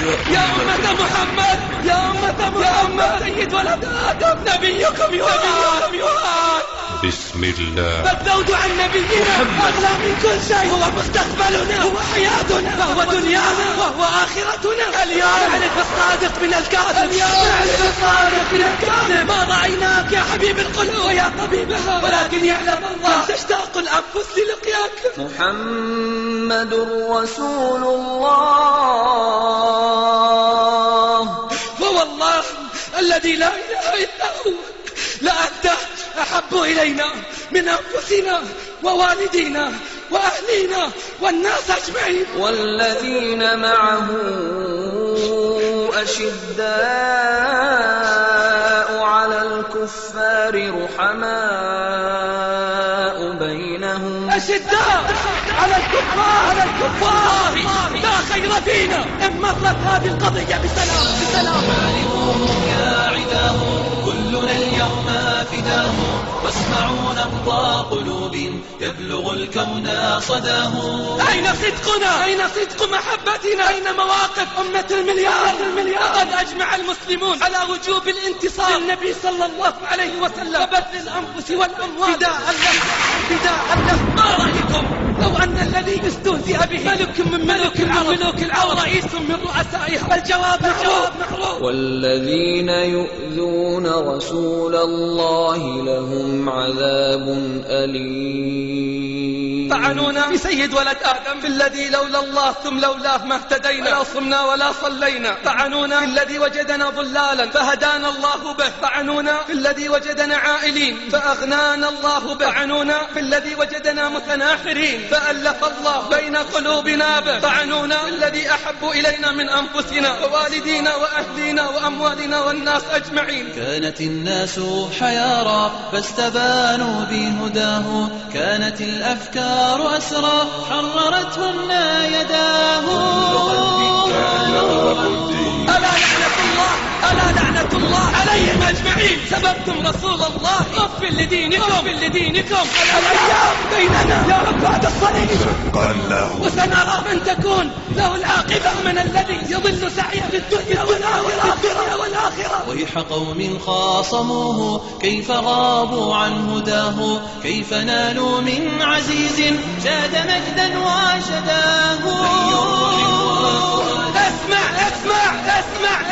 يا أمة محمد، يا أمة محمد، سيد ولد آدم نبيكم يهان. بسم الله. فالذود عن نبينا أغلى من كل شيء، هو مستقبلنا، هو حياتنا، وهو دنيانا، وهو آخرتنا. اليوم نعرف الصادق من الكاذب، نعرف الصادق من الكاذب. ما رأيناك يا حبيب القلوب ويا طبيبها، ولكن يعلم الله تشتاق الأنفس للقياك. محمد رسول الله، فوالله الذي لا إله إلا هو لأنت أحب إلينا من أنفسنا ووالدينا وأهلينا والناس أجمعين. والذين معه أشداء على الكفار رحماء بينهم. أشداء على الكفار لا خير فينا إن مرت هذه القضية بسلام. عالموهم يا عداه، كلنا اليوم فداه، واسمعوا نبض قلوب يبلغ الكون صداه. أين صدقنا؟ أين صدق محبتنا؟ أين مواقف أمة المليار؟ لقد أجمع المسلمون على وجوب الانتصار للنبي صلى الله عليه وسلم وبذل الأنفس والأموال فداء له. ما رأيكم لو أن الذي استهزئ به ملك من ملوك العرب ورئيس من رؤسائها؟ الجواب معروف. والذين يؤذون رسول الله لهم عذاب أليم. طعنونا بسيد ولد آدم في الذي لولا الله ثم لولاه ما اهتدينا ولا صمنا ولا صلينا. طعنونا في الذي وجدنا ضلالا فهدانا الله به. طعنونا في الذي وجدنا عائلين فأغنانا الله به. طعنونا في الذي وجدنا متناحرين فألف الله بين قلوبنا به. طعنونا في الذي أحب إلينا من أنفسنا ووالدينا وأهلينا وأموالنا والناس أجمعين. كانت الناس حيارى فاستبانوا بهداه، كانت الأفكار أسرى حررتهن يداه. ألا لعنة الله عليهم أجمعين. سببتم رسول الله. أف لدينكم. الأيام بيننا يا عباد الصليب شقا له، وسنرى من تكون له العاقبة من الذي يضل سعيه في الدنيا والآخرة. ويح قوم خاصموه كيف غابوا عن هداه، كيف نالوا من عزيز شاد مجدا وشداه.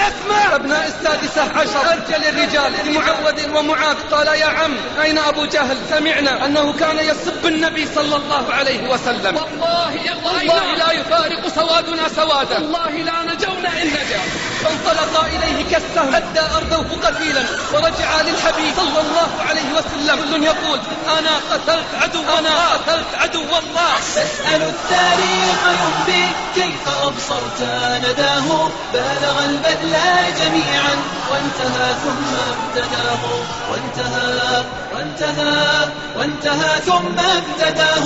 اسمع أبناء السادسة عشر أرجل الرجال معوذ ومعاذ قال يا عم أين أبو جهل؟ سمعنا أنه كان يسب النبي صلى الله عليه وسلم. والله لا يفارق سوادنا سوادا، والله لا نجونا إن نجا. فانطلق إليه كالسهم أدى أرضه قتيلا ورجع للحبيب صلى الله عليه وسلم كل يقول أنا قتلت عدو الله. تسأل التاريخ ينبي كيف أبصرت نداه، بالغ البذل جميعا وانتهى ثم ابتداه.